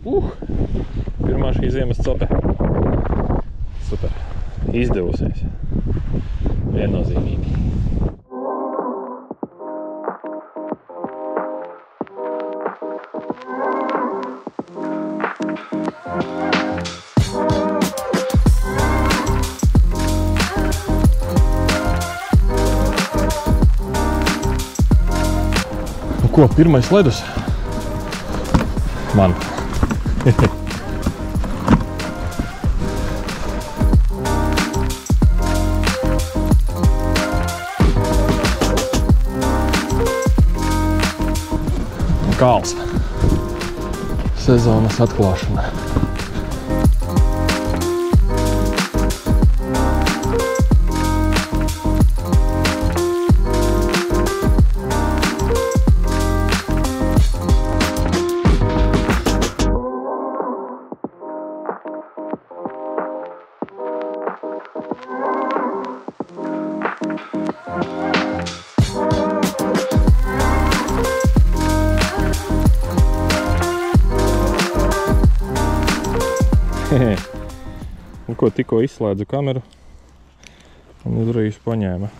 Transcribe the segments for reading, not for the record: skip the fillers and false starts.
Pirmā šī ziemas cope. Super. Izdevusies. Viennozīmīgi. Ko, pirmais ledus? Man. Kāls. Sezonas atklāšana. Ko, tikko izslēdzu kameru un uzreiz paņēma.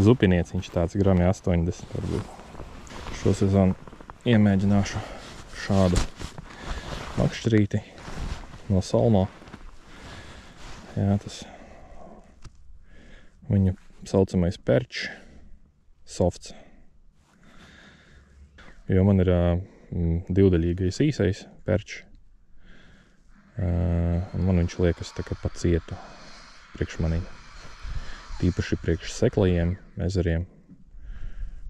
Zupinieciņš tāds grami 80 varbūt. Šo sezonu iemēģināšu šādu makšķerīti no Salmo. Jā, tas viņa saucamais perč softs. Jo man ir divdaļīgais īsais perč. Man viņš liekas tā kā pa cietu priekš manī. Tīpaši priekš seklajiem ezeriem.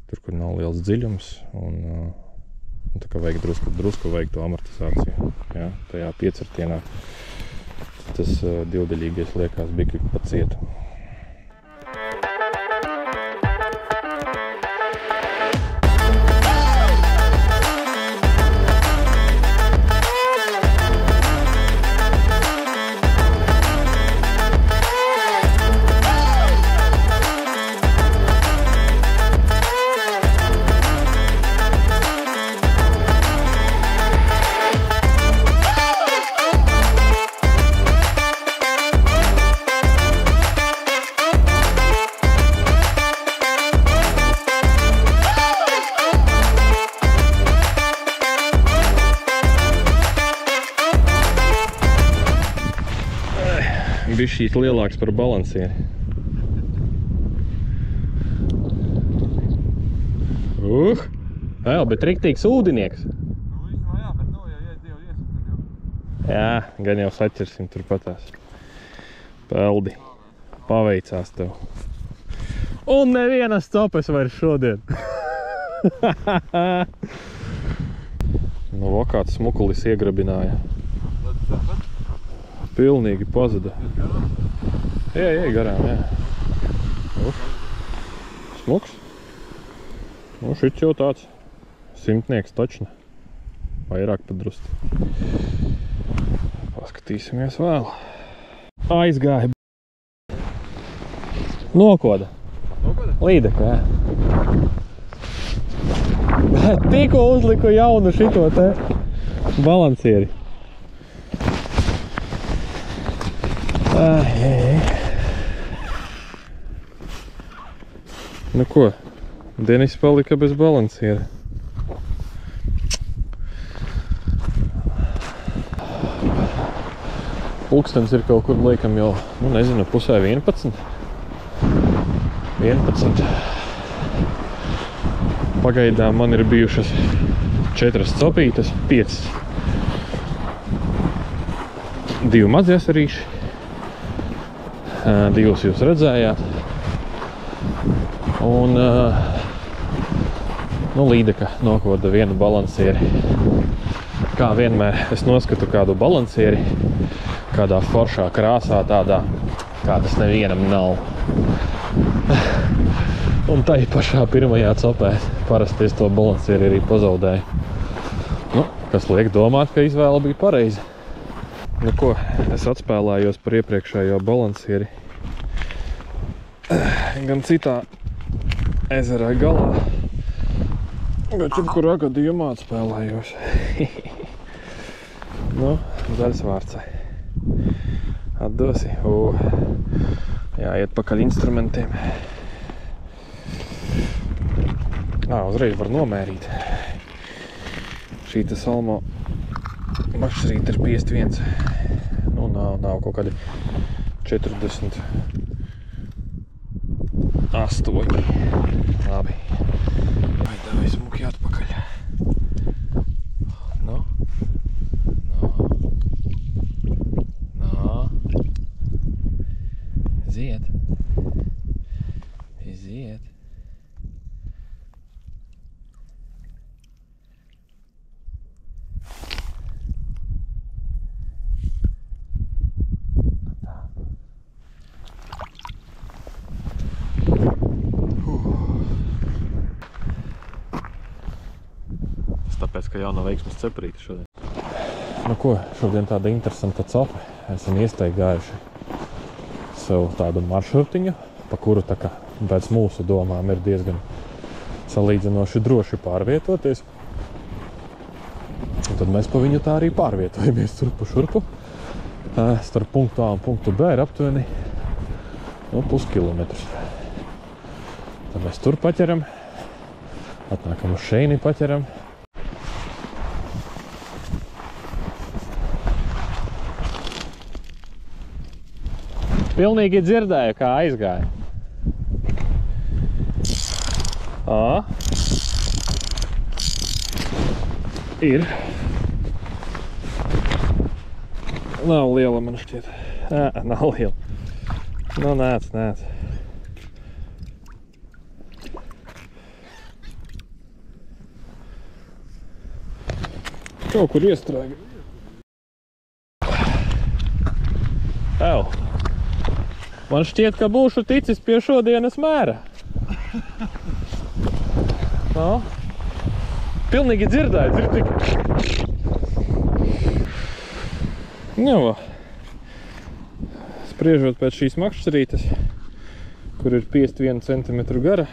Tur, kur nav liels dziļums un tā kā vajag drusku vajag to amortizāciju. Jā, tajā piecirtienā tas divdaļīgais liekas bija pa cietu. Bišķīt lielāks par balansieri. Bet riktīgs ūdenieks. Jā, bet jau iesim. Jā, gan jau saķersim turpatās. Peldi. Paveicās tev. Un nevienas copes vairs šodien. No vakāts smukulis iegrabināja. Pilnīgi pazuda. Jā, garām, jā. Smuks. Šit jau tāds simtnieks točni. Vairāk pat drusti. Paskatīsimies vēl. Aizgāja. Nokoda. Līdeka, jā. Bet tikko uzliku jaunu šito te balansieri. Nu ko, Denis palika bez balansiera. Pulkstens ir kaut kur, laikam, jau, nezinu, pusē 11. 11. Pagaidām man ir bijušas 4 copītes, 5. 2 mazie sarīši. 2 jūs redzējāt. Un Līdeka nokoda vienu balansieri. Kā vienmēr es noskatu kādu balansieri kādā foršā krāsā, tādā, kā tas nevienam nav. Un tai pašā pirmajā copē parasti es to balansieri arī pazaudēju. Kas liek domāt, ka izvēle bija pareiza. Nu ko, es atspēlējos par iepriekšējo balansieri. Gan citā ezerā galā, bet jebkurā gadījumā atspēlējos. Nu, zaļas vārcai. Atdosi. Jāiet pakaļ instrumentiem. Uzreiz var nomērīt. Šī te Salmo makšķerīte ir 51. Nu, nav kaut kādi 48. Labi. Vai davai smuki atpakaļ. No. Iziet. Tāpēc, ka jauna veiksmes ceprīte šodien. Nu ko, šodien tāda interesanta copa. Esam iestaigājuši sev tādu maršrutiņu, pa kuru tā kā pēc mūsu domām ir diezgan salīdzinoši droši pārvietoties. Un tad mēs pa viņu tā arī pārvietojamies turpu šurpu. Starp punktu A un punktu B ir aptuveni puskilometrus. Tad mēs tur paķeram, atnākam uz šeini paķeram. Pilnīgi dzirdēju, kā aizgāja. Ir. Nav liela, man šķiet. Nav liela. Nu, nāc. Kaut kur iestrēga. Man šķiet, ka būšu ticis pie šodienas mēra. Pilnīgi dzirdēju, tik. Spriežot pēc šīs makšķerītes, kur ir 51 cm gara.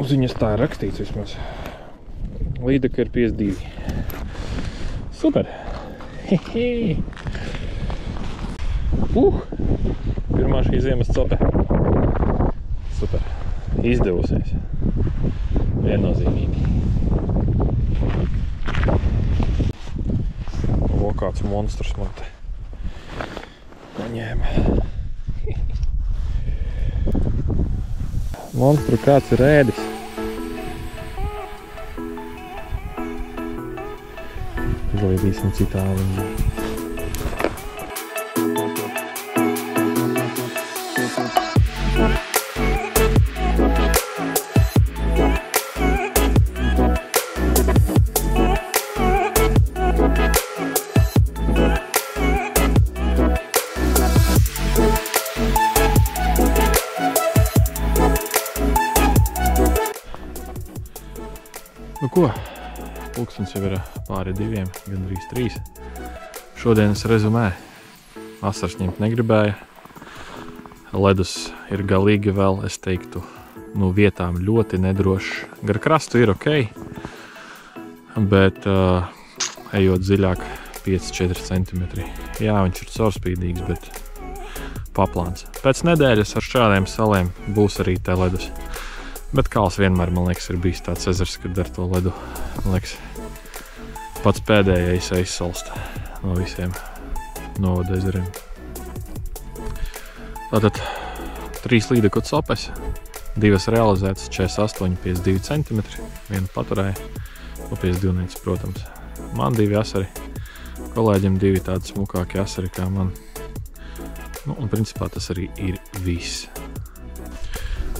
Uz viņas tā ir rakstīts vismaz. Līdeka ir 52. Super! Pirmā šī ziemas cope. Super. Izdevusies. Viennozīmīgi. Kāds monstrs man te paņēma. Monstru kāds ir ēdis. Izlaidīsim citā līnijā. Nu ko, pulkstens jau ir pāri 2, gandrīz 3. Šodienas rezumē. Asaras ņemt negribēja. Ledus ir galīgi vēl, es teiktu, vietām ļoti nedrošs. Gar krastu ir ok, bet ejot dziļāk 5-4 cm. Jā, viņš ir caurspīdīgs, bet paplāns. Pēc nedēļas ar šādiem saliem būs arī te ledus. Bet Kāls vienmēr, man liekas, ir bijis tāds ezers, kad ar to ledu, man liekas, pats pēdējais aizsalst no visiem novada ezeriem. Tātad 3 līdeku copes, 2 realizētas 48, 52 cm, 1 paturēja, 52, protams. Man 2 asari, kolēģiem 2 tādi smukāki asari kā man. Nu, un principā tas arī ir viss.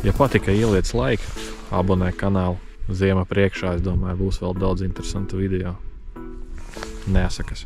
Ja patika, ieliec laiku, abonē kanālu. Ziema priekšā, es domāju, būs vēl daudz interesantu video. Nesakas.